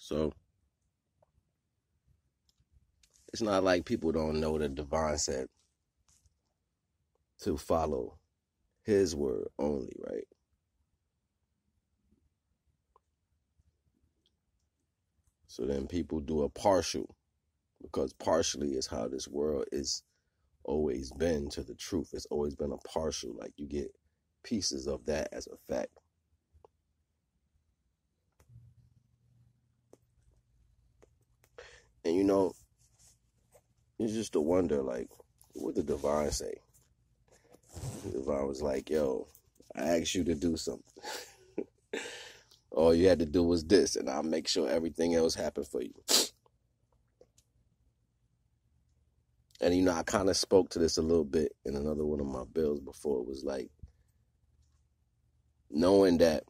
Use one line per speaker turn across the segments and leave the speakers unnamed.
So it's not like people don't know that divine said to follow his word only, right? So then people do a partial, because partially is how this world is always been to the truth. It's always been a partial, like you get pieces of that as a fact. And it's just a wonder, like, what did the divine say? The divine was like, yo, I asked you to do something. All you had to do was this, and I'll make sure everything else happened for you. And I kind of spoke to this a little bit in another one of my bills before. It was like, knowing that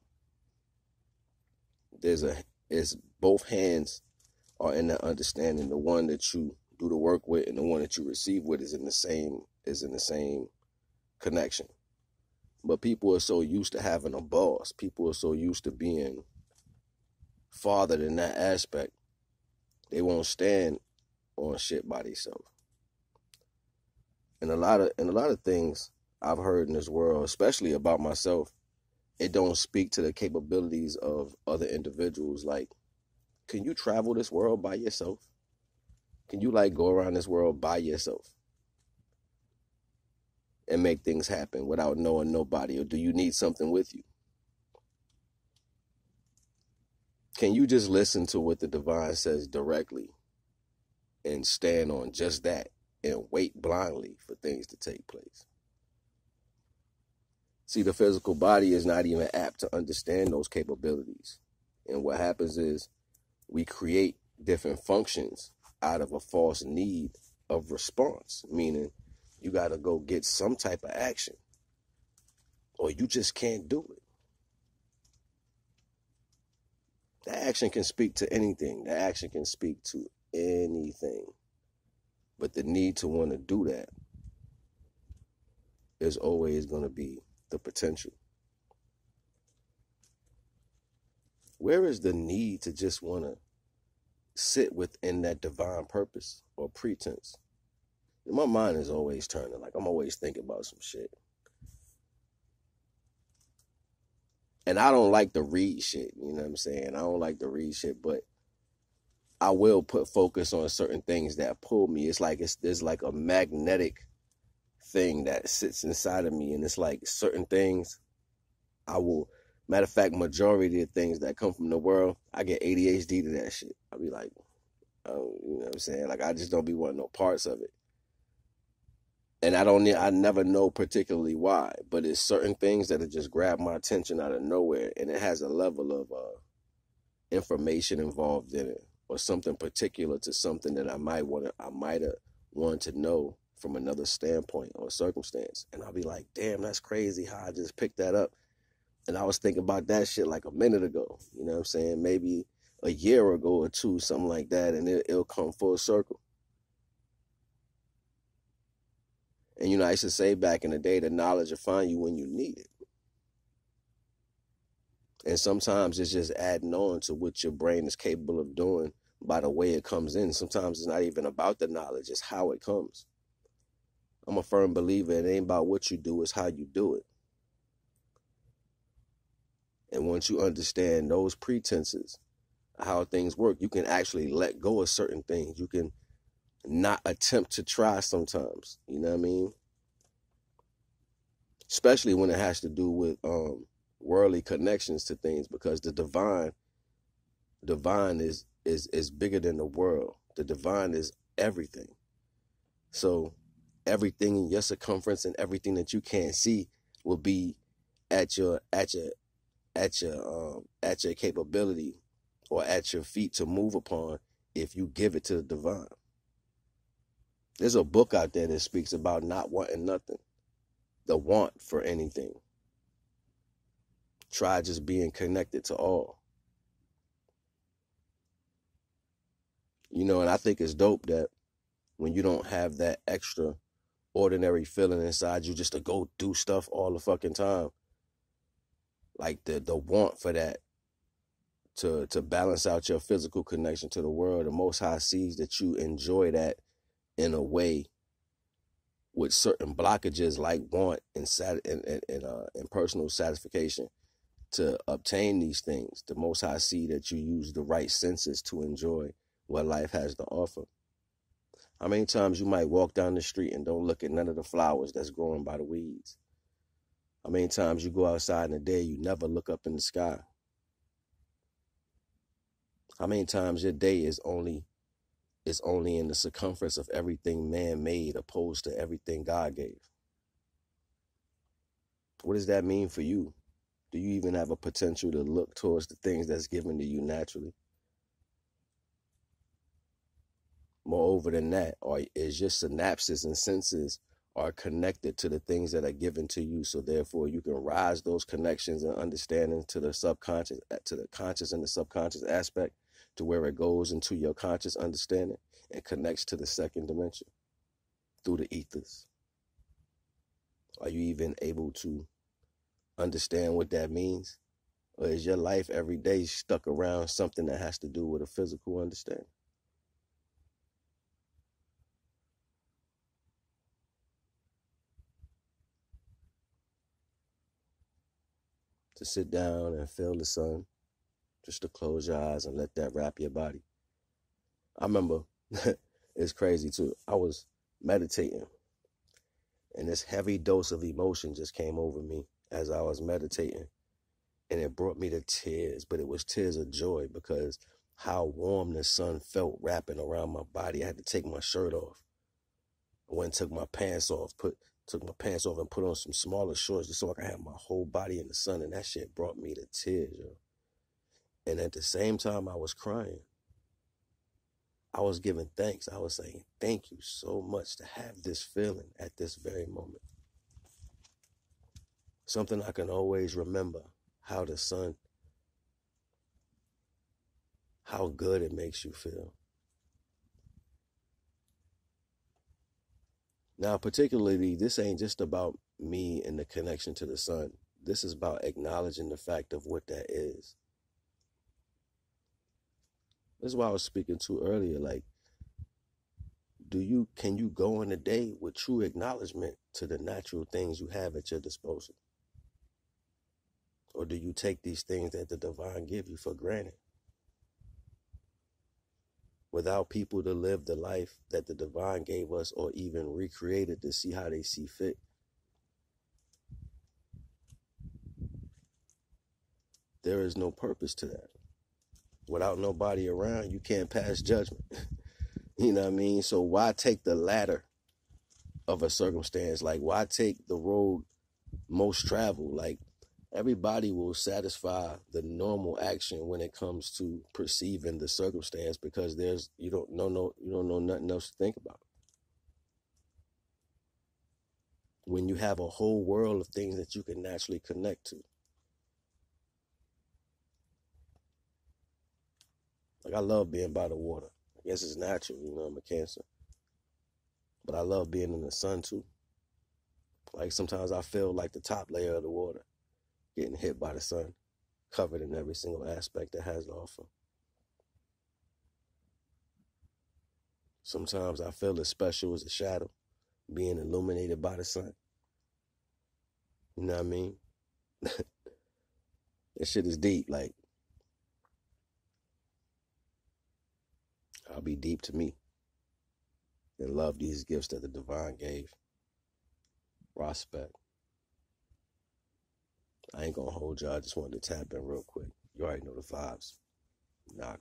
it's both hands are in that understanding. The one that you do the work with and the one that you receive with is in the same connection. But people are so used to having a boss. People are so used to being fathered in that aspect. They won't stand on shit by themselves. And a lot of things I've heard in this world, especially about myself, it don't speak to the capabilities of other individuals. Like, can you travel this world by yourself? Can you like go around this world by yourself and make things happen without knowing nobody? Or do you need something with you? Can you just listen to what the divine says directly and stand on just that and wait blindly for things to take place? See, the physical body is not even apt to understand those capabilities. And what happens is we create different functions out of a false need of response, meaning you got to go get some type of action or you just can't do it. That action can speak to anything. That action can speak to anything. But the need to want to do that is always going to be the potential. Where is the need to just want to sit within that divine purpose or pretense? My mind is always turning. Like, I'm always thinking about some shit. And I don't like to read shit, you know what I'm saying? I don't like to read shit, but I will put focus on certain things that pull me. There's like a magnetic thing that sits inside of me, and it's like certain things matter of fact, majority of things that come from the world, I get ADHD to that shit. I'll be like, oh, you know what I'm saying? Like, I just don't be wanting no parts of it. And I never know particularly why, but it's certain things that just grab my attention out of nowhere, and it has a level of information involved in it, or something particular to something that I might have wanted to know from another standpoint or circumstance. And I'll be like, damn, that's crazy how I just picked that up. And I was thinking about that shit like a minute ago, you know what I'm saying? Maybe a year ago or two, something like that, and it'll come full circle. And I used to say back in the day, the knowledge will find you when you need it. And sometimes it's just adding on to what your brain is capable of doing by the way it comes in. Sometimes it's not even about the knowledge, it's how it comes. I'm a firm believer it ain't about what you do, it's how you do it. And once you understand those pretenses, how things work, you can actually let go of certain things. You can not attempt to try sometimes, you know what I mean? Especially when it has to do with worldly connections to things, because the divine is bigger than the world. The divine is everything. So everything in your circumference and everything that you can't see will be at your capability or at your feet to move upon if you give it to the divine. There's a book out there that speaks about not wanting nothing, the want for anything. Try just being connected to all. And I think it's dope that when you don't have that extra ordinary feeling inside you just to go do stuff all the fucking time, like the want for that to balance out your physical connection to the world. The Most High sees that you enjoy that in a way with certain blockages like want and personal satisfaction to obtain these things. The Most High see that you use the right senses to enjoy what life has to offer. How many times you might walk down the street and don't look at none of the flowers that's growing by the weeds? How many times you go outside in the day, you never look up in the sky? How many times your day is only in the circumference of everything man made opposed to everything God gave? What does that mean for you? Do you even have a potential to look towards the things that's given to you naturally? Moreover than that, or is your synapses and senses are connected to the things that are given to you, so therefore you can rise those connections and understanding to the subconscious, to the conscious and the subconscious aspect, to where it goes into your conscious understanding and connects to the second dimension through the ethers? Are you even able to understand what that means? Or is your life every day stuck around something that has to do with a physical understanding? To sit down and feel the sun, just to close your eyes and let that wrap your body. I remember, it's crazy too, I was meditating and this heavy dose of emotion just came over me as I was meditating, and it brought me to tears, but it was tears of joy because how warm the sun felt wrapping around my body. I had to take my shirt off. I went and took my pants off and put on some smaller shorts just so I could have my whole body in the sun, and that shit brought me to tears, yo. And at the same time I was crying, I was giving thanks. I was saying, thank you so much to have this feeling at this very moment. Something I can always remember, how the sun, how good it makes you feel. Now, particularly, this ain't just about me and the connection to the sun. This is about acknowledging the fact of what that is. This is why I was speaking to earlier, like, can you go in a day with true acknowledgement to the natural things you have at your disposal? Or do you take these things that the divine give you for granted? Without people to live the life that the divine gave us or even recreated to see how they see fit, there is no purpose to that. Without nobody around, you can't pass judgment. You know what I mean? So why take the ladder of a circumstance? Like, why take the road most traveled? Like, everybody will satisfy the normal action when it comes to perceiving the circumstance, because you don't know nothing else to think about. When you have a whole world of things that you can naturally connect to. Like, I love being by the water. I guess it's natural, I'm a Cancer. But I love being in the sun too. Like, sometimes I feel like the top layer of the water, getting hit by the sun, covered in every single aspect that has to offer. Sometimes I feel as special as a shadow, being illuminated by the sun. You know what I mean? That shit is deep. Like, I'll be deep to me and love these gifts that the divine gave. Respect. I ain't gonna hold y'all. I just wanted to tap in real quick. You already know the vibes. NAGA.